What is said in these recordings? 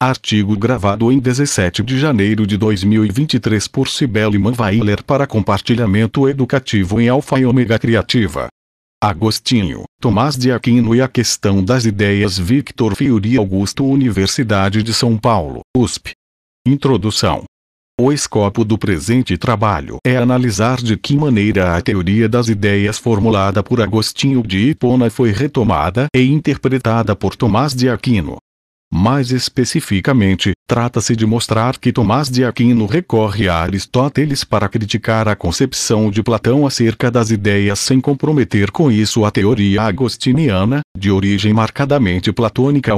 Artigo gravado em 17 de janeiro de 2023 por Cibele Manweiler para compartilhamento educativo em Alfa e Ômega Criativa. Agostinho, Tomás de Aquino e a questão das ideias. Victor Fiori Augusto, Universidade de São Paulo, USP. Introdução. O escopo do presente trabalho é analisar de que maneira a teoria das ideias formulada por Agostinho de Hipona foi retomada e interpretada por Tomás de Aquino. Mais especificamente, trata-se de mostrar que Tomás de Aquino recorre a Aristóteles para criticar a concepção de Platão acerca das ideias sem comprometer com isso a teoria agostiniana, de origem marcadamente platônica.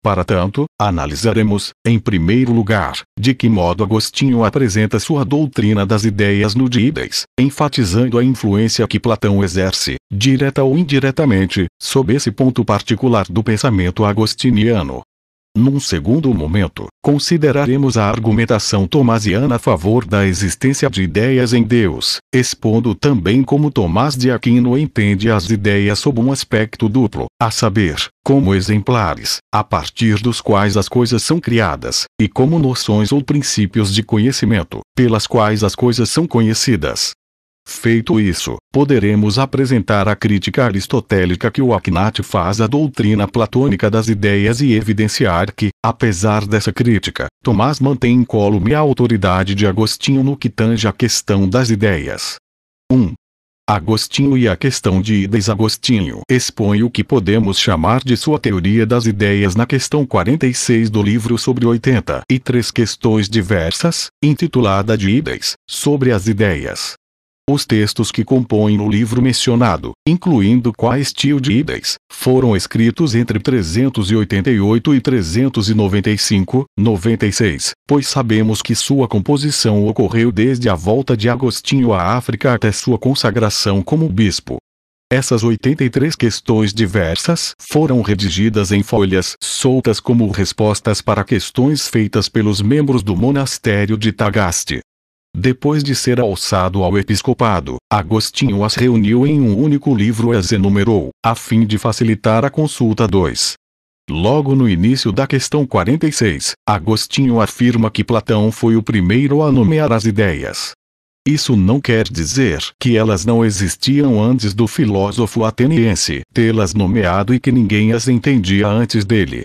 Para tanto, analisaremos, em primeiro lugar, de que modo Agostinho apresenta sua doutrina das ideias no Díedes, enfatizando a influência que Platão exerce, direta ou indiretamente, sob esse ponto particular do pensamento agostiniano. Num segundo momento, consideraremos a argumentação tomasiana a favor da existência de ideias em Deus, expondo também como Tomás de Aquino entende as ideias sob um aspecto duplo, a saber, como exemplares, a partir dos quais as coisas são criadas, e como noções ou princípios de conhecimento, pelas quais as coisas são conhecidas. Feito isso, poderemos apresentar a crítica aristotélica que o Akhenaten faz à doutrina platônica das ideias e evidenciar que, apesar dessa crítica, Tomás mantém incólume a autoridade de Agostinho no que tange à questão das ideias. 1. Agostinho e a questão de ideias. Agostinho expõe o que podemos chamar de sua teoria das ideias na questão 46 do livro sobre 83 questões diversas, intitulada de Ideias, sobre as ideias. Os textos que compõem o livro mencionado, incluindo quais tio de ideias, foram escritos entre 388 e 395, pois sabemos que sua composição ocorreu desde a volta de Agostinho à África até sua consagração como bispo. Essas 83 questões diversas foram redigidas em folhas soltas como respostas para questões feitas pelos membros do monastério de Tagaste. Depois de ser alçado ao episcopado, Agostinho as reuniu em um único livro e as enumerou, a fim de facilitar a consulta. 2. Logo no início da questão 46, Agostinho afirma que Platão foi o primeiro a nomear as ideias. Isso não quer dizer que elas não existiam antes do filósofo ateniense tê-las nomeado e que ninguém as entendia antes dele.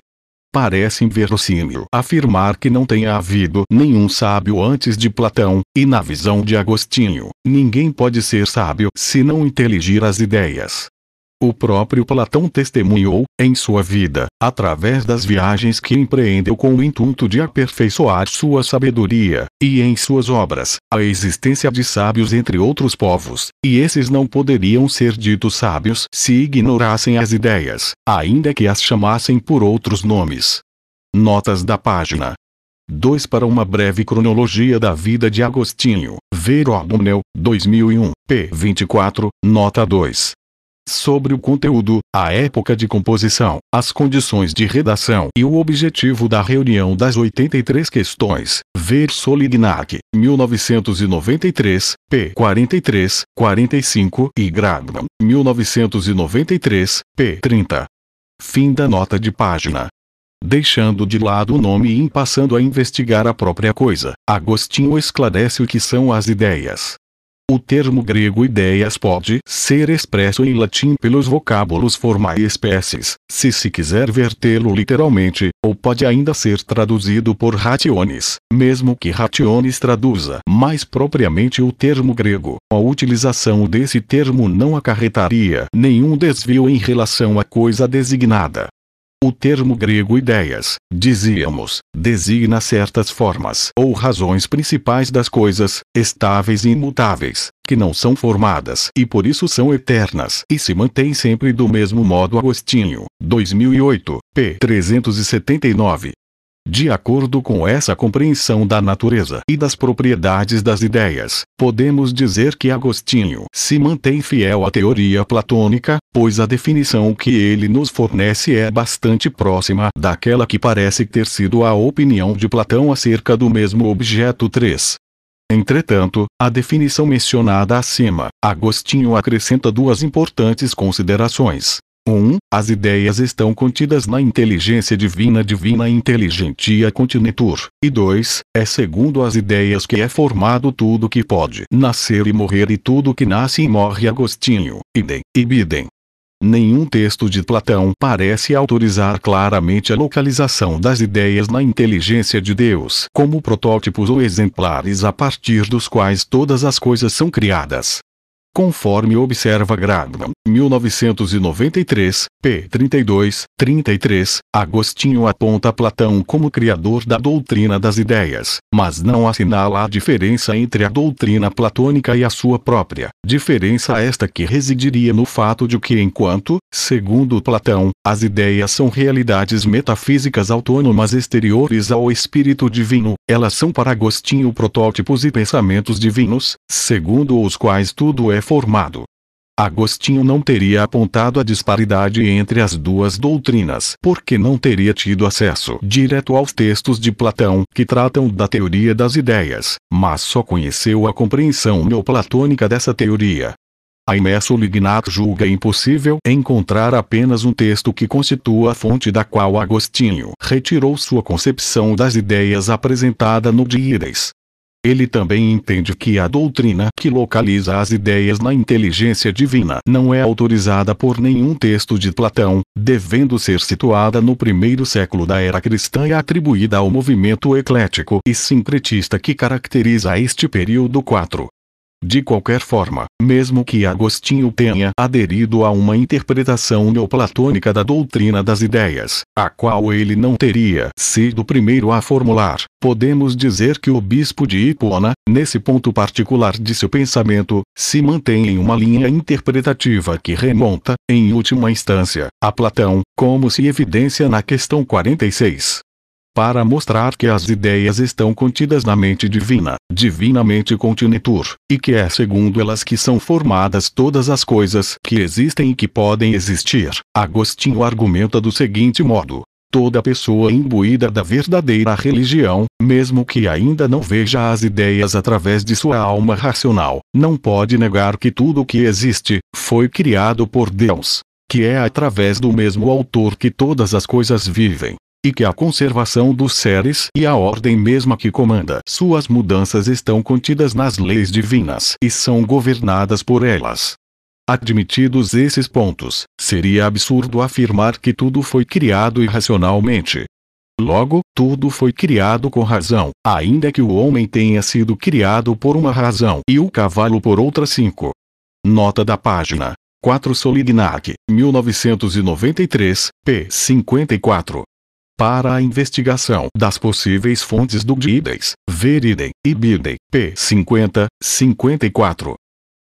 Parece inverossímil afirmar que não tenha havido nenhum sábio antes de Platão, e na visão de Agostinho, ninguém pode ser sábio se não inteligir as ideias. O próprio Platão testemunhou, em sua vida, através das viagens que empreendeu com o intuito de aperfeiçoar sua sabedoria, e em suas obras, a existência de sábios entre outros povos, e esses não poderiam ser ditos sábios se ignorassem as ideias, ainda que as chamassem por outros nomes. Notas da página 2 para uma breve cronologia da vida de Agostinho, ver Ordonel, 2001, p. 24, nota 2. Sobre o conteúdo, a época de composição, as condições de redação e o objetivo da reunião das 83 questões, ver Solignac, 1993, p. 43, 45 e Grabman, 1993, p. 30. Fim da nota de página. Deixando de lado o nome e passando a investigar a própria coisa, Agostinho esclarece o que são as ideias. O termo grego ideias pode ser expresso em latim pelos vocábulos forma e species, se quiser vertê-lo literalmente, ou pode ainda ser traduzido por rationes, mesmo que rationes traduza mais propriamente o termo grego. A utilização desse termo não acarretaria nenhum desvio em relação à coisa designada. O termo grego ideias, dizíamos, designa certas formas ou razões principais das coisas, estáveis e imutáveis, que não são formadas e por isso são eternas e se mantêm sempre do mesmo modo. Agostinho, 2008, p. 379. De acordo com essa compreensão da natureza e das propriedades das ideias, podemos dizer que Agostinho se mantém fiel à teoria platônica, pois a definição que ele nos fornece é bastante próxima daquela que parece ter sido a opinião de Platão acerca do mesmo objeto. 3. Entretanto, à definição mencionada acima, Agostinho acrescenta duas importantes considerações. 1. As ideias estão contidas na inteligência divina intelligentia continetur. E 2. É segundo as ideias que é formado tudo que pode nascer e morrer e tudo que nasce e morre. Agostinho, idem, ibidem. Nenhum texto de Platão parece autorizar claramente a localização das ideias na inteligência de Deus como protótipos ou exemplares a partir dos quais todas as coisas são criadas. Conforme observa Gragman, 1993, p. 32, 33, Agostinho aponta Platão como criador da doutrina das ideias, mas não assinala a diferença entre a doutrina platônica e a sua própria, diferença esta que residiria no fato de que enquanto, segundo Platão, as ideias são realidades metafísicas autônomas exteriores ao espírito divino, elas são para Agostinho protótipos e pensamentos divinos, segundo os quais tudo é formado. Agostinho não teria apontado a disparidade entre as duas doutrinas porque não teria tido acesso direto aos textos de Platão que tratam da teoria das ideias, mas só conheceu a compreensão neoplatônica dessa teoria. Aimesso Lignato julga impossível encontrar apenas um texto que constitua a fonte da qual Agostinho retirou sua concepção das ideias apresentada no Díades. Ele também entende que a doutrina que localiza as ideias na inteligência divina não é autorizada por nenhum texto de Platão, devendo ser situada no primeiro século da era cristã e atribuída ao movimento eclético e sincretista que caracteriza este período. 4. De qualquer forma, mesmo que Agostinho tenha aderido a uma interpretação neoplatônica da doutrina das ideias, a qual ele não teria sido o primeiro a formular, podemos dizer que o bispo de Hipona, nesse ponto particular de seu pensamento, se mantém em uma linha interpretativa que remonta, em última instância, a Platão, como se evidencia na questão 46. Para mostrar que as ideias estão contidas na mente divina, divinamente continetur, e que é segundo elas que são formadas todas as coisas que existem e que podem existir, Agostinho argumenta do seguinte modo: toda pessoa imbuída da verdadeira religião, mesmo que ainda não veja as ideias através de sua alma racional, não pode negar que tudo o que existe, foi criado por Deus, que é através do mesmo autor que todas as coisas vivem. E que a conservação dos seres e a ordem mesma que comanda suas mudanças estão contidas nas leis divinas e são governadas por elas. Admitidos esses pontos, seria absurdo afirmar que tudo foi criado irracionalmente. Logo, tudo foi criado com razão, ainda que o homem tenha sido criado por uma razão e o cavalo por outra. 5. Nota da página 4. Solignac, 1993, p. 54. Para a investigação das possíveis fontes do Díades, ver idem, ibidem, p. 50, 54.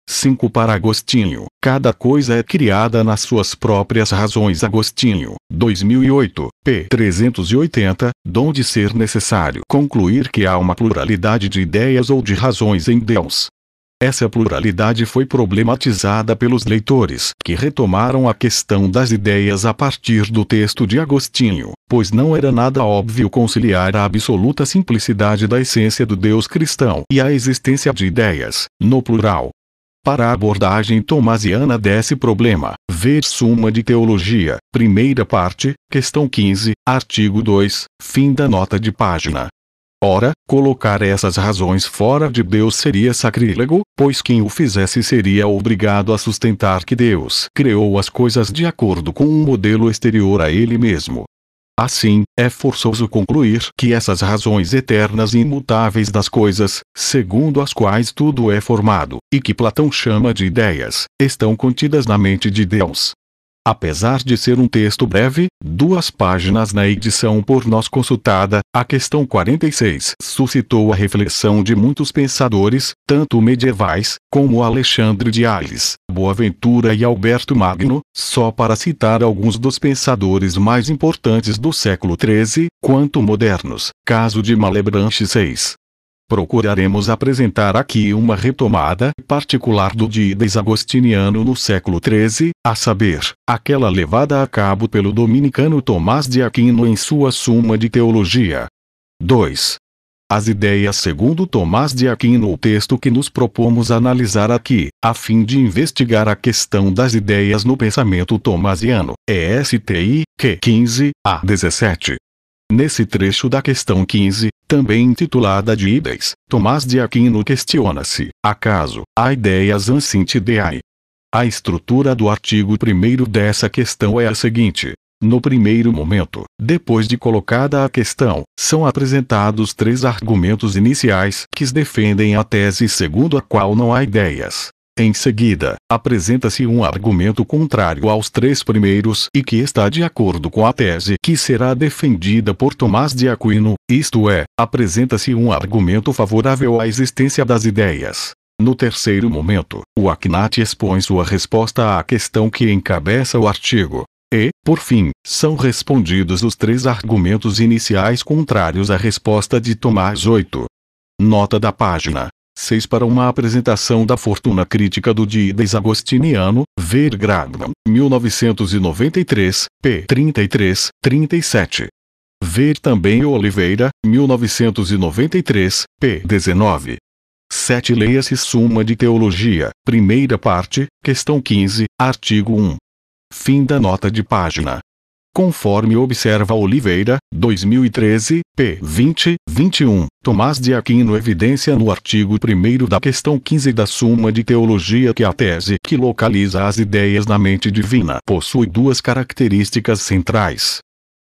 5. Para Agostinho, cada coisa é criada nas suas próprias razões. Agostinho, 2008, p. 380, donde ser necessário concluir que há uma pluralidade de ideias ou de razões em Deus. Essa pluralidade foi problematizada pelos leitores que retomaram a questão das ideias a partir do texto de Agostinho, pois não era nada óbvio conciliar a absoluta simplicidade da essência do Deus cristão e a existência de ideias, no plural. Para a abordagem tomasiana desse problema, ver Suma de Teologia, primeira parte, questão 15, artigo 2, fim da nota de página. Ora, colocar essas razões fora de Deus seria sacrílego, pois quem o fizesse seria obrigado a sustentar que Deus criou as coisas de acordo com um modelo exterior a ele mesmo. Assim, é forçoso concluir que essas razões eternas e imutáveis das coisas, segundo as quais tudo é formado, e que Platão chama de ideias, estão contidas na mente de Deus. Apesar de ser um texto breve, 2 páginas na edição por nós consultada, a questão 46 suscitou a reflexão de muitos pensadores, tanto medievais, como Alexandre de Hales, Boaventura e Alberto Magno, só para citar alguns dos pensadores mais importantes do século XIII, quanto modernos, caso de Malebranche 6. Procuraremos apresentar aqui uma retomada particular do Díades agostiniano no século XIII, a saber, aquela levada a cabo pelo dominicano Tomás de Aquino em sua Suma de Teologia. 2. As ideias segundo Tomás de Aquino. O texto que nos propomos analisar aqui, a fim de investigar a questão das ideias no pensamento tomasiano, é STI, Q 15 a 17. Nesse trecho da questão 15, também intitulada de Ideias, Tomás de Aquino questiona-se: acaso há ideias ansint ideae? A estrutura do artigo 1º dessa questão é a seguinte. No primeiro momento, depois de colocada a questão, são apresentados 3 argumentos iniciais que defendem a tese segundo a qual não há ideias. Em seguida, apresenta-se um argumento contrário aos 3 primeiros e que está de acordo com a tese que será defendida por Tomás de Aquino, isto é, apresenta-se um argumento favorável à existência das ideias. No terceiro momento, o Akhenaten expõe sua resposta à questão que encabeça o artigo. E, por fim, são respondidos os 3 argumentos iniciais contrários à resposta de Tomás. 8. Nota da página 6 para uma apresentação da fortuna crítica do De Ideias agostiniano, ver Gradman, 1993, p. 33, 37. Ver também Oliveira, 1993, p. 19. 7. Leia-se Suma de Teologia, primeira parte, questão 15, artigo 1. Fim da nota de página. Conforme observa Oliveira, 2013, p. 20, 21, Tomás de Aquino evidencia no artigo 1º da questão 15 da Suma de Teologia que a tese que localiza as ideias na mente divina possui 2 características centrais.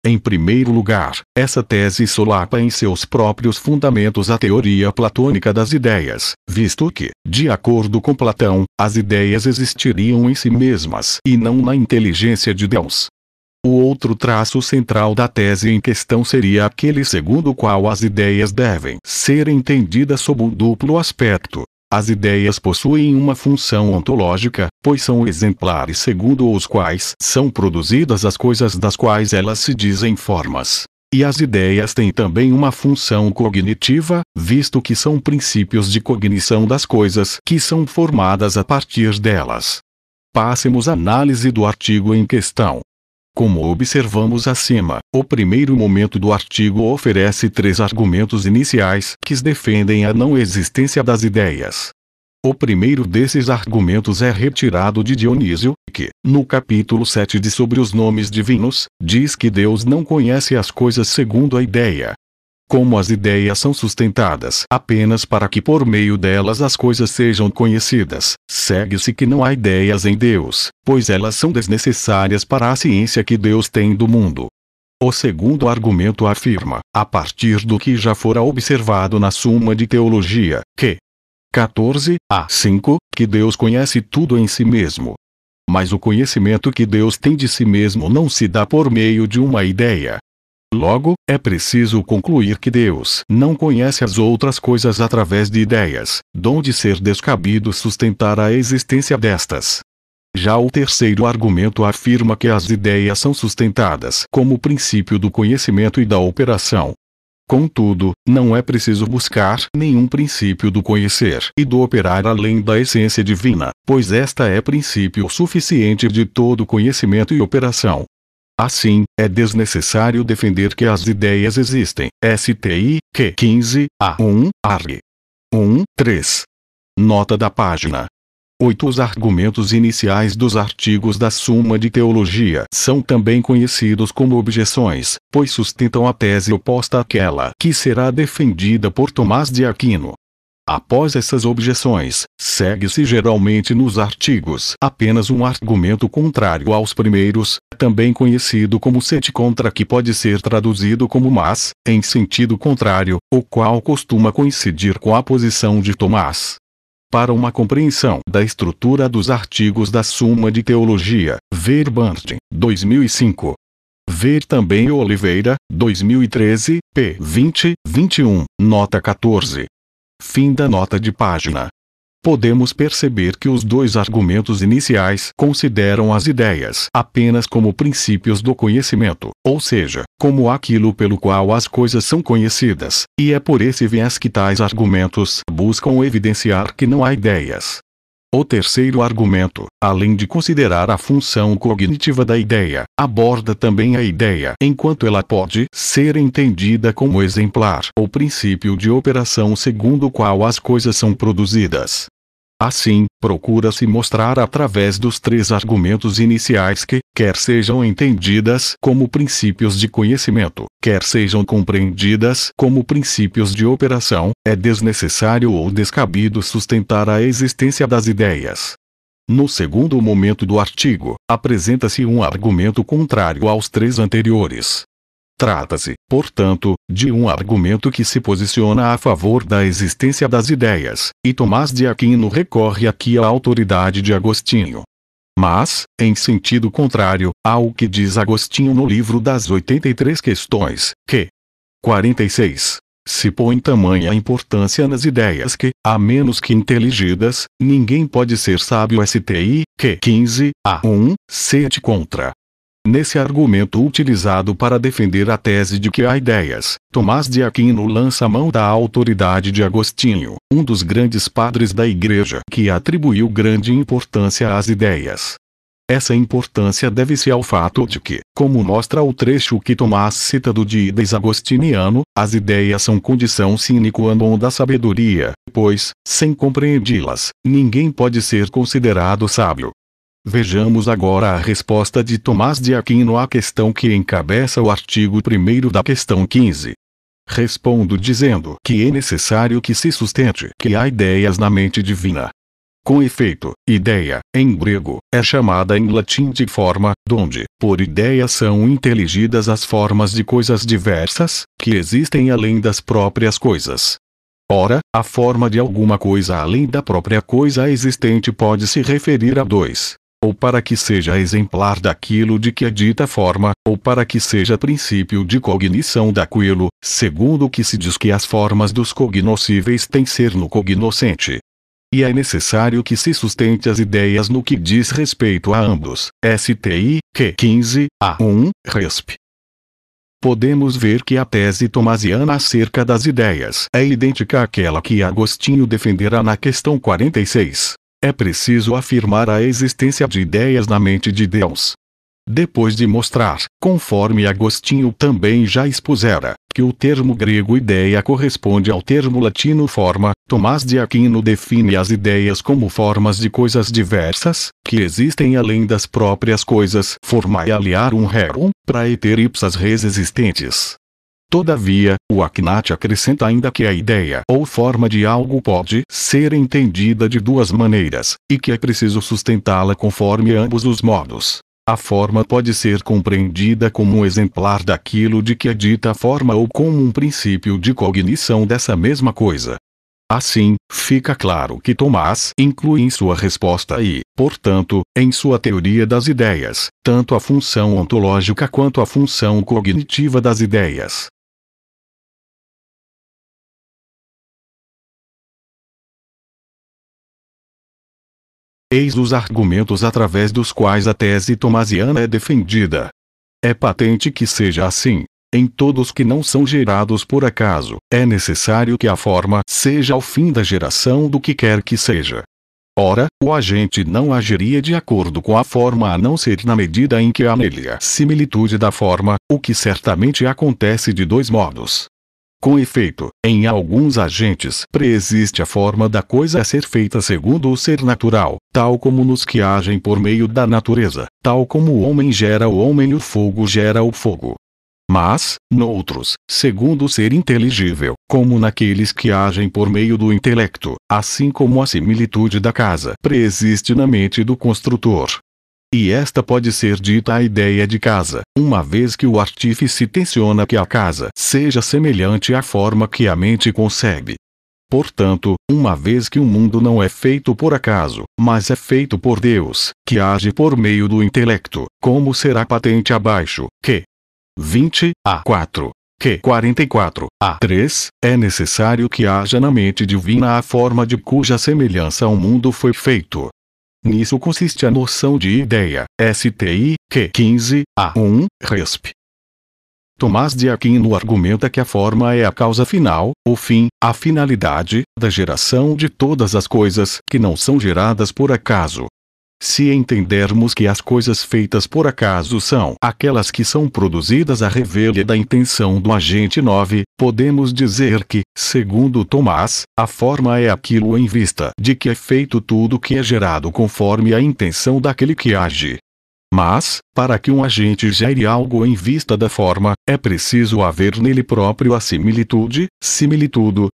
Em primeiro lugar, essa tese solapa em seus próprios fundamentos a teoria platônica das ideias, visto que, de acordo com Platão, as ideias existiriam em si mesmas e não na inteligência de Deus. O outro traço central da tese em questão seria aquele segundo o qual as ideias devem ser entendidas sob um duplo aspecto. As ideias possuem uma função ontológica, pois são exemplares segundo os quais são produzidas as coisas das quais elas se dizem formas. E as ideias têm também uma função cognitiva, visto que são princípios de cognição das coisas que são formadas a partir delas. Passemos à análise do artigo em questão. Como observamos acima, o primeiro momento do artigo oferece 3 argumentos iniciais que defendem a não existência das ideias. O primeiro desses argumentos é retirado de Dionísio, que, no capítulo 7 de Sobre os Nomes Divinos, diz que Deus não conhece as coisas segundo a ideia. Como as ideias são sustentadas apenas para que por meio delas as coisas sejam conhecidas, segue-se que não há ideias em Deus, pois elas são desnecessárias para a ciência que Deus tem do mundo. O segundo argumento afirma, a partir do que já fora observado na Suma de Teologia, que 14 a 5, que Deus conhece tudo em si mesmo. Mas o conhecimento que Deus tem de si mesmo não se dá por meio de uma ideia. Logo, é preciso concluir que Deus não conhece as outras coisas através de ideias, donde ser descabido sustentar a existência destas. Já o terceiro argumento afirma que as ideias são sustentadas como princípio do conhecimento e da operação. Contudo, não é preciso buscar nenhum princípio do conhecer e do operar além da essência divina, pois esta é princípio suficiente de todo conhecimento e operação. Assim, é desnecessário defender que as ideias existem. STI, Q 15, a 1, ARG. 1, 3. Nota da página 8. Os argumentos iniciais dos artigos da Suma de Teologia são também conhecidos como objeções, pois sustentam a tese oposta àquela que será defendida por Tomás de Aquino. Após essas objeções, segue-se geralmente nos artigos apenas um argumento contrário aos primeiros, também conhecido como sed contra, que pode ser traduzido como mas, em sentido contrário, o qual costuma coincidir com a posição de Tomás. Para uma compreensão da estrutura dos artigos da Suma de Teologia, ver Bernstein, 2005. Ver também Oliveira, 2013, p. 20, 21, nota 14. Fim da nota de página. Podemos perceber que os 2 argumentos iniciais consideram as ideias apenas como princípios do conhecimento, ou seja, como aquilo pelo qual as coisas são conhecidas, e é por esse viés que tais argumentos buscam evidenciar que não há ideias. O terceiro argumento, além de considerar a função cognitiva da ideia, aborda também a ideia enquanto ela pode ser entendida como exemplar ou princípio de operação segundo o qual as coisas são produzidas. Assim, procura-se mostrar através dos três argumentos iniciais que, quer sejam entendidas como princípios de conhecimento, quer sejam compreendidas como princípios de operação, é desnecessário ou descabido sustentar a existência das ideias. No segundo momento do artigo, apresenta-se um argumento contrário aos três anteriores. Trata-se, portanto, de um argumento que se posiciona a favor da existência das ideias, e Tomás de Aquino recorre aqui à autoridade de Agostinho. Mas, em sentido contrário ao que diz Agostinho no livro das 83 questões, que 46. Se põe tamanha importância nas ideias que, a menos que inteligidas, ninguém pode ser sábio STI, que 15, a 1, sede contra. Nesse argumento utilizado para defender a tese de que há ideias, Tomás de Aquino lança mão da autoridade de Agostinho, um dos grandes padres da Igreja que atribuiu grande importância às ideias. Essa importância deve-se ao fato de que, como mostra o trecho que Tomás cita do Dides Agostiniano, as ideias são condição sine qua non da sabedoria, pois, sem compreendi-las, ninguém pode ser considerado sábio. Vejamos agora a resposta de Tomás de Aquino à questão que encabeça o artigo 1º da questão 15. Respondo dizendo que é necessário que se sustente que há ideias na mente divina. Com efeito, ideia, em grego, é chamada em latim de forma, donde, por ideia são inteligidas as formas de coisas diversas, que existem além das próprias coisas. Ora, a forma de alguma coisa além da própria coisa existente pode se referir a dois. Ou para que seja exemplar daquilo de que é dita forma, ou para que seja princípio de cognição daquilo, segundo o que se diz que as formas dos cognoscíveis têm ser no cognoscente. E é necessário que se sustente as ideias no que diz respeito a ambos, STI, que 15, a 1, resp. Podemos ver que a tese tomasiana acerca das ideias é idêntica àquela que Agostinho defenderá na questão 46. É preciso afirmar a existência de ideias na mente de Deus. Depois de mostrar, conforme Agostinho também já expusera, que o termo grego ideia corresponde ao termo latino forma, Tomás de Aquino define as ideias como formas de coisas diversas, que existem além das próprias coisas, formae aliarum rerum, praeter ipsas res existentes. Todavia, o Akhenaten acrescenta ainda que a ideia ou forma de algo pode ser entendida de duas maneiras, e que é preciso sustentá-la conforme ambos os modos. A forma pode ser compreendida como um exemplar daquilo de que é dita a forma ou como um princípio de cognição dessa mesma coisa. Assim, fica claro que Tomás inclui em sua resposta e, portanto, em sua teoria das ideias, tanto a função ontológica quanto a função cognitiva das ideias. Eis os argumentos através dos quais a tese tomasiana é defendida. É patente que seja assim. Em todos que não são gerados por acaso, é necessário que a forma seja o fim da geração do que quer que seja. Ora, o agente não agiria de acordo com a forma a não ser na medida em que há nele a similitude da forma, o que certamente acontece de dois modos. Com efeito, em alguns agentes preexiste a forma da coisa a ser feita segundo o ser natural, tal como nos que agem por meio da natureza, tal como o homem gera o homem e o fogo gera o fogo. Mas, noutros, segundo o ser inteligível, como naqueles que agem por meio do intelecto, assim como a similitude da casa preexiste na mente do construtor. E esta pode ser dita a ideia de casa, uma vez que o artífice tenciona que a casa seja semelhante à forma que a mente concebe. Portanto, uma vez que o mundo não é feito por acaso, mas é feito por Deus, que age por meio do intelecto, como será patente abaixo, que 20 a 4, que 44 a 3, é necessário que haja na mente divina a forma de cuja semelhança o mundo foi feito. Nisso consiste a noção de ideia, STI, que 15 a 1, resp. Tomás de Aquino argumenta que a forma é a causa final, o fim, a finalidade, da geração de todas as coisas que não são geradas por acaso. Se entendermos que as coisas feitas por acaso são aquelas que são produzidas à revelia da intenção do agente 9, podemos dizer que, segundo Tomás, a forma é aquilo em vista de que é feito tudo que é gerado conforme a intenção daquele que age. Mas, para que um agente gere algo em vista da forma, é preciso haver nele próprio a similitude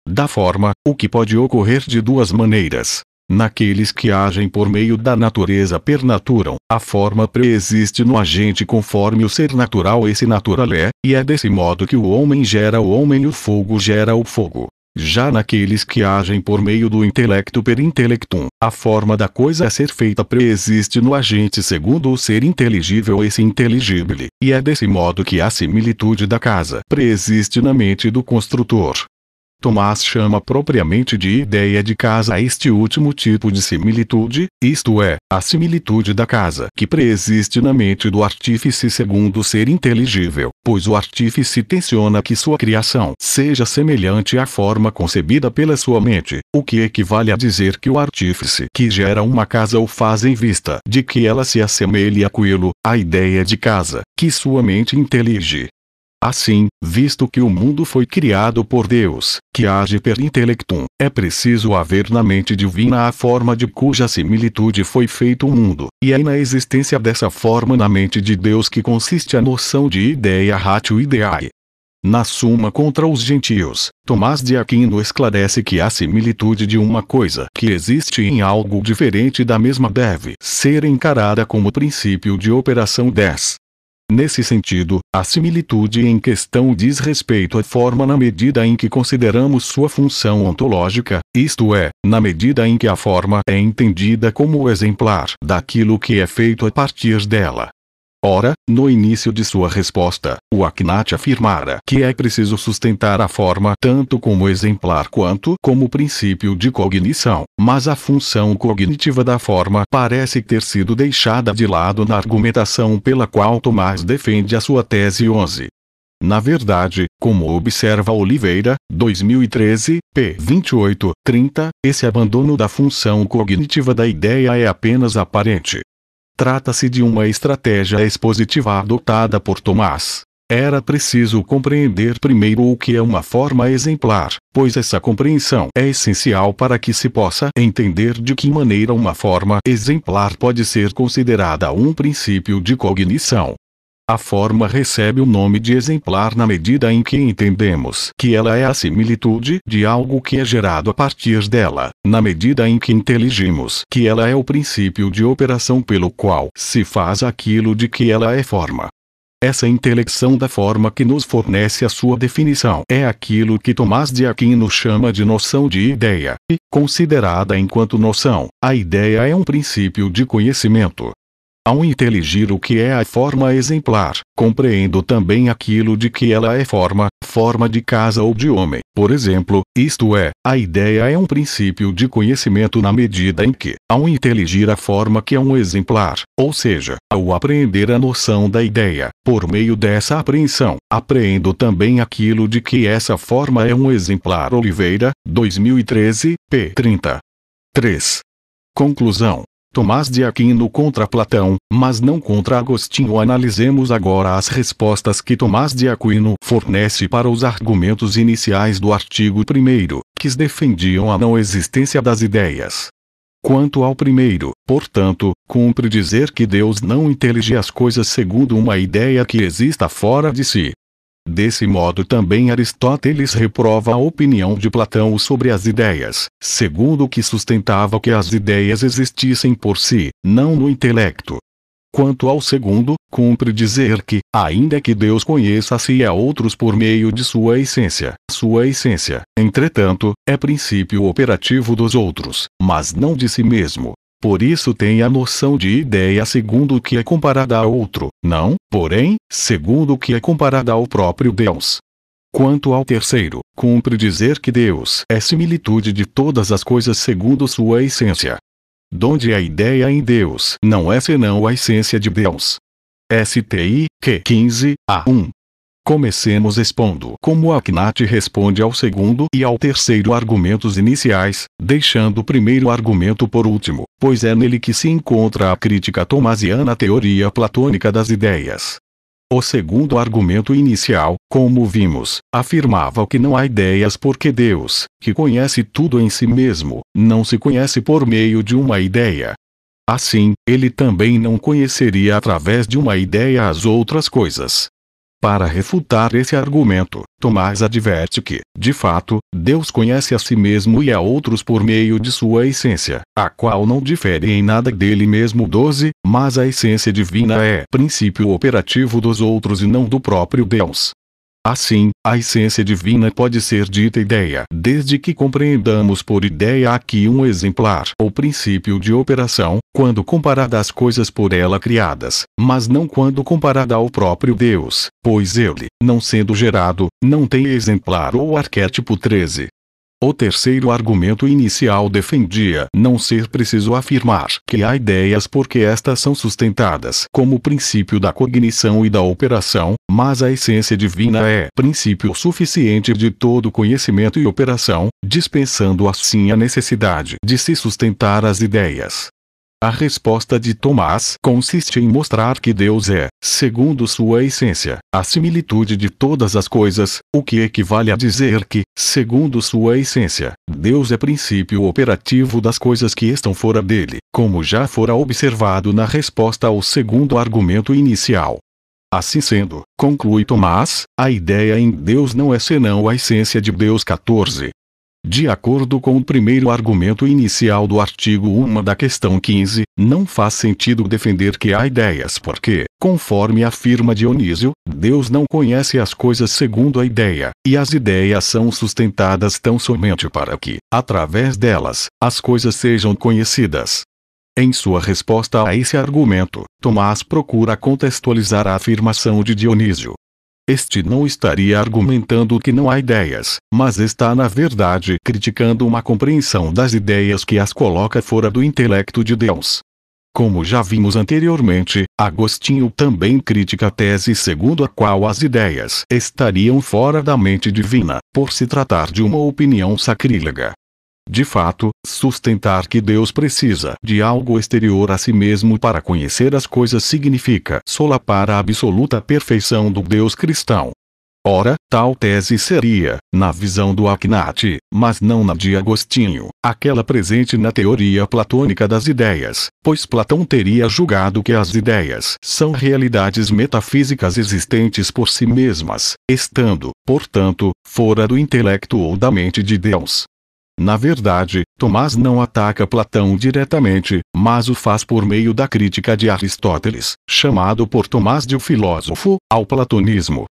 da forma, o que pode ocorrer de duas maneiras. Naqueles que agem por meio da natureza per naturam, a forma preexiste no agente conforme o ser natural esse natural é, e é desse modo que o homem gera o homem e o fogo gera o fogo. Já naqueles que agem por meio do intelecto per intellectum, a forma da coisa a ser feita preexiste no agente segundo o ser inteligível esse inteligível, e é desse modo que a similitude da casa preexiste na mente do construtor. Tomás chama propriamente de ideia de casa a este último tipo de similitude, isto é, a similitude da casa que preexiste na mente do artífice segundo o ser inteligível, pois o artífice tenciona que sua criação seja semelhante à forma concebida pela sua mente, o que equivale a dizer que o artífice que gera uma casa o faz em vista de que ela se assemelhe àquilo, a ideia de casa, que sua mente intelige. Assim, visto que o mundo foi criado por Deus, que age per intellectum, é preciso haver na mente divina a forma de cuja similitude foi feito o mundo, e é na existência dessa forma na mente de Deus que consiste a noção de ideia ratio ideae. Na Suma contra os Gentios, Tomás de Aquino esclarece que a similitude de uma coisa que existe em algo diferente da mesma deve ser encarada como princípio de operação 10. Nesse sentido, a similitude em questão diz respeito à forma na medida em que consideramos sua função ontológica, isto é, na medida em que a forma é entendida como o exemplar daquilo que é feito a partir dela. Ora, no início de sua resposta, o Akhenaten afirmara que é preciso sustentar a forma tanto como exemplar quanto como princípio de cognição, mas a função cognitiva da forma parece ter sido deixada de lado na argumentação pela qual Tomás defende a sua tese 11. Na verdade, como observa Oliveira, 2013, p. 28-30, esse abandono da função cognitiva da ideia é apenas aparente. Trata-se de uma estratégia expositiva adotada por Tomás. Era preciso compreender primeiro o que é uma forma exemplar, pois essa compreensão é essencial para que se possa entender de que maneira uma forma exemplar pode ser considerada um princípio de cognição. A forma recebe o nome de exemplar na medida em que entendemos que ela é a similitude de algo que é gerado a partir dela, na medida em que inteligimos que ela é o princípio de operação pelo qual se faz aquilo de que ela é forma. Essa intelecção da forma que nos fornece a sua definição é aquilo que Tomás de Aquino chama de noção de ideia, e, considerada enquanto noção, a ideia é um princípio de conhecimento. Ao inteligir o que é a forma exemplar, compreendo também aquilo de que ela é forma, forma de casa ou de homem, por exemplo, isto é, a ideia é um princípio de conhecimento na medida em que, ao inteligir a forma que é um exemplar, ou seja, ao apreender a noção da ideia, por meio dessa apreensão, apreendo também aquilo de que essa forma é um exemplar. Oliveira, 2013, p. 30. 3. Conclusão. Tomás de Aquino contra Platão, mas não contra Agostinho. Analisemos agora as respostas que Tomás de Aquino fornece para os argumentos iniciais do artigo 1º, que defendiam a não existência das ideias. Quanto ao primeiro, portanto, cumpre dizer que Deus não intelige as coisas segundo uma ideia que exista fora de si. Desse modo também Aristóteles reprova a opinião de Platão sobre as ideias, segundo que sustentava que as ideias existissem por si, não no intelecto. Quanto ao segundo, cumpre dizer que, ainda que Deus conheça a si e a outros por meio de sua essência, entretanto, é princípio operativo dos outros, mas não de si mesmo. Por isso tem a noção de ideia segundo o que é comparada a outro, não, porém, segundo o que é comparada ao próprio Deus. Quanto ao terceiro, cumpre dizer que Deus é similitude de todas as coisas segundo sua essência. Donde a ideia em Deus não é senão a essência de Deus. STI, Q 15, A1. Comecemos expondo como Akhenaten responde ao segundo e ao terceiro argumentos iniciais, deixando o primeiro argumento por último, pois é nele que se encontra a crítica tomasiana à teoria platônica das ideias. O segundo argumento inicial, como vimos, afirmava que não há ideias porque Deus, que conhece tudo em si mesmo, não se conhece por meio de uma ideia. Assim, ele também não conheceria através de uma ideia as outras coisas. Para refutar esse argumento, Tomás adverte que, de fato, Deus conhece a si mesmo e a outros por meio de sua essência, a qual não difere em nada dele mesmo. 12, mas a essência divina é princípio operativo dos outros e não do próprio Deus. Assim, a essência divina pode ser dita ideia, desde que compreendamos por ideia aqui um exemplar ou princípio de operação, quando comparada às coisas por ela criadas, mas não quando comparada ao próprio Deus, pois ele, não sendo gerado, não tem exemplar ou arquétipo. 13. O terceiro argumento inicial defendia não ser preciso afirmar que há ideias porque estas são sustentadas como princípio da cognição e da operação, mas a essência divina é princípio suficiente de todo conhecimento e operação, dispensando assim a necessidade de se sustentar as ideias. A resposta de Tomás consiste em mostrar que Deus é, segundo sua essência, a similitude de todas as coisas, o que equivale a dizer que, segundo sua essência, Deus é princípio operativo das coisas que estão fora dele, como já fora observado na resposta ao segundo argumento inicial. Assim sendo, conclui Tomás, a ideia em Deus não é senão a essência de Deus. 14. De acordo com o primeiro argumento inicial do artigo 1 da questão 15, não faz sentido defender que há ideias porque, conforme afirma Dionísio, Deus não conhece as coisas segundo a ideia, e as ideias são sustentadas tão somente para que, através delas, as coisas sejam conhecidas. Em sua resposta a esse argumento, Tomás procura contextualizar a afirmação de Dionísio. Este não estaria argumentando que não há ideias, mas está na verdade criticando uma compreensão das ideias que as coloca fora do intelecto de Deus. Como já vimos anteriormente, Agostinho também critica a tese segundo a qual as ideias estariam fora da mente divina, por se tratar de uma opinião sacrílega. De fato, sustentar que Deus precisa de algo exterior a si mesmo para conhecer as coisas significa solapar a absoluta perfeição do Deus cristão. Ora, tal tese seria, na visão do Akhenaten, mas não na de Agostinho, aquela presente na teoria platônica das ideias, pois Platão teria julgado que as ideias são realidades metafísicas existentes por si mesmas, estando, portanto, fora do intelecto ou da mente de Deus. Na verdade, Tomás não ataca Platão diretamente, mas o faz por meio da crítica de Aristóteles, chamado por Tomás de o filósofo, ao platonismo.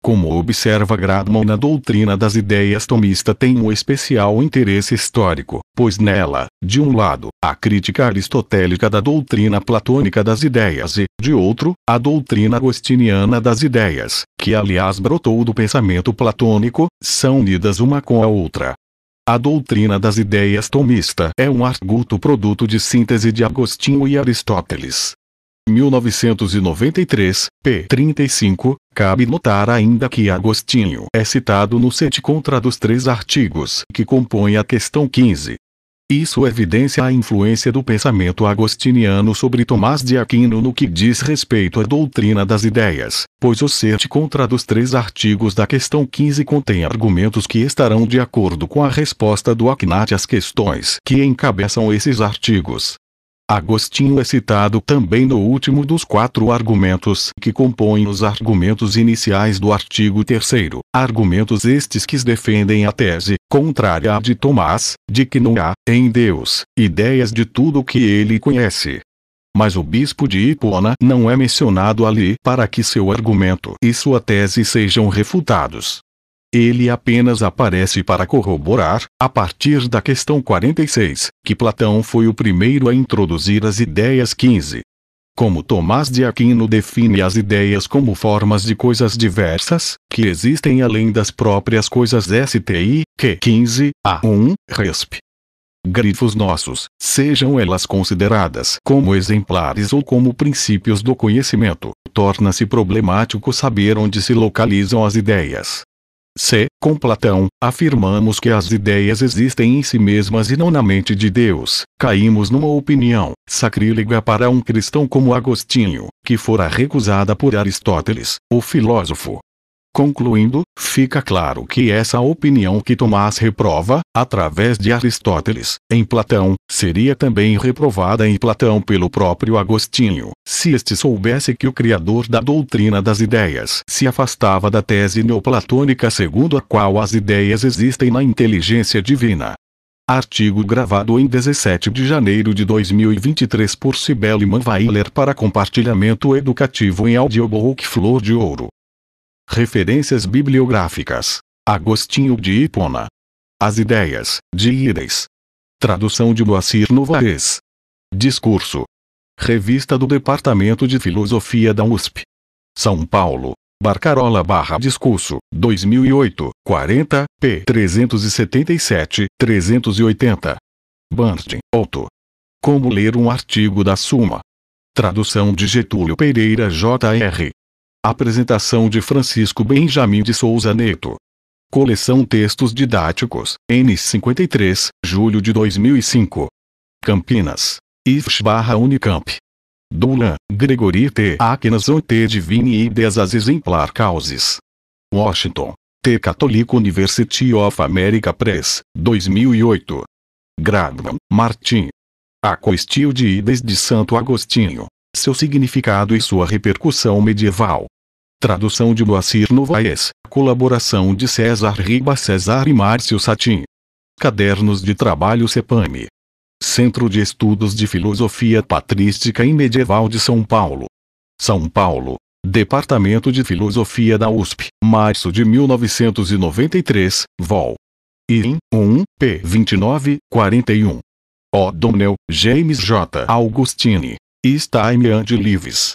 Como observa Gradman na doutrina das ideias tomista tem um especial interesse histórico, pois nela, de um lado, a crítica aristotélica da doutrina platônica das ideias e, de outro, a doutrina agostiniana das ideias, que aliás brotou do pensamento platônico, são unidas uma com a outra. A doutrina das ideias tomista é um arguto produto de síntese de Agostinho e Aristóteles. 1993, p. 35, cabe notar ainda que Agostinho é citado no 7 contra dos 3 artigos que compõem a questão 15. Isso evidencia a influência do pensamento agostiniano sobre Tomás de Aquino no que diz respeito à doutrina das ideias, pois o 7 contra dos 3 artigos da questão 15 contém argumentos que estarão de acordo com a resposta do Akhenaten às questões que encabeçam esses artigos. Agostinho é citado também no último dos 4 argumentos que compõem os argumentos iniciais do artigo 3º, argumentos estes que defendem a tese, contrária à de Tomás, de que não há, em Deus, ideias de tudo o que ele conhece. Mas o bispo de Hipona não é mencionado ali para que seu argumento e sua tese sejam refutados. Ele apenas aparece para corroborar, a partir da questão 46, que Platão foi o primeiro a introduzir as ideias 15. Como Tomás de Aquino define as ideias como formas de coisas diversas, que existem além das próprias coisas STI, Q 15, A1, resp. grifos nossos, sejam elas consideradas como exemplares ou como princípios do conhecimento, torna-se problemático saber onde se localizam as ideias. Se, com Platão, afirmamos que as ideias existem em si mesmas e não na mente de Deus, caímos numa opinião sacrílega para um cristão como Agostinho, que fora recusada por Aristóteles, o filósofo. Concluindo, fica claro que essa opinião que Tomás reprova, através de Aristóteles, em Platão, seria também reprovada em Platão pelo próprio Agostinho, se este soubesse que o criador da doutrina das ideias se afastava da tese neoplatônica segundo a qual as ideias existem na inteligência divina. Artigo gravado em 17 de janeiro de 2023 por Cibele Manweiler para compartilhamento educativo em audiobook Flor de Ouro. Referências bibliográficas. Agostinho de Hipona. As ideias, de Íris. Tradução de Moacir Novaes. Discurso. Revista do Departamento de Filosofia da USP. São Paulo. Barcarola/Discurso, 2008, 40, p. 377, 380. Bernstein, Otto. Como ler um artigo da Suma. Tradução de Getúlio Pereira Jr. Apresentação de Francisco Benjamin de Souza Neto. Coleção Textos Didáticos, N53, julho de 2005. Campinas. IFSH/Unicamp. Doulan, Gregory T. Akhenason T. Divine Ideas as Exemplar Causes. Washington. The Catholic University of America Press, 2008. Grabman, Martin. A Coestil de Ides de Santo Agostinho. Seu significado e sua repercussão medieval. Tradução de Moacir Novaes, colaboração de César Ribas César e Márcio Satin. Cadernos de Trabalho CEPAMI. Centro de Estudos de Filosofia Patrística e Medieval de São Paulo. São Paulo. Departamento de Filosofia da USP, março de 1993, vol. IN 1, p. 29, 41. O'Donnell, James J. Augustine. Time and Lives.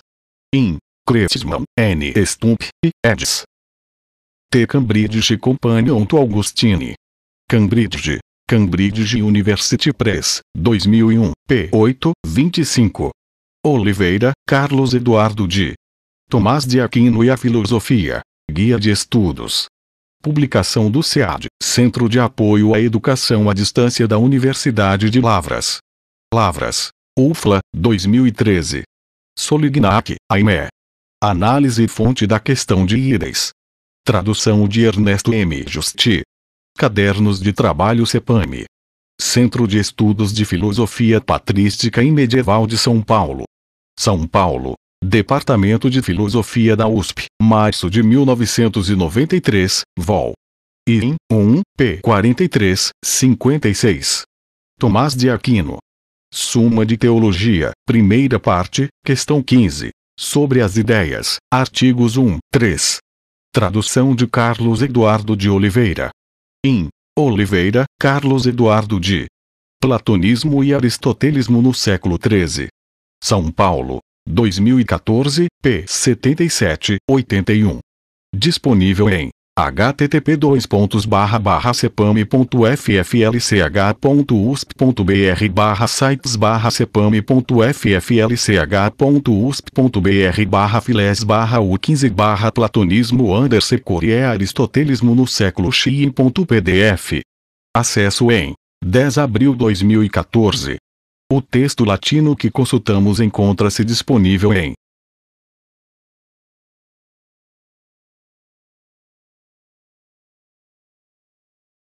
In. Kretschmann, N. Stump, eds. The Cambridge Companion to Augustine. Cambridge. Cambridge University Press, 2001, p. 8, 25. Oliveira, Carlos Eduardo de Tomás de Aquino e a Filosofia. Guia de Estudos. Publicação do SEAD, Centro de Apoio à Educação à Distância da Universidade de Lavras. Lavras. UFLA, 2013. Solignac, Aimé. Análise e fonte da questão de Íris. Tradução de Ernesto M. Justi. Cadernos de Trabalho CEPAMI. Centro de Estudos de Filosofia Patrística e Medieval de São Paulo. São Paulo. Departamento de Filosofia da USP, março de 1993, vol. IN 1, p. 43, 56. Tomás de Aquino. Suma de Teologia, primeira parte, questão 15. Sobre as ideias, artigos 1, 3. Tradução de Carlos Eduardo de Oliveira. In. Oliveira, Carlos Eduardo de Platonismo e Aristotelismo no século XIII. São Paulo. 2014, p. 77, 81. Disponível em http://cepame.fl.usp.br/sites/cepame.fl/u15/platonismo_secor e aristotelismo no século X.pdf. Acesso em 10 de abril de 2014. O texto latino que consultamos encontra-se disponível em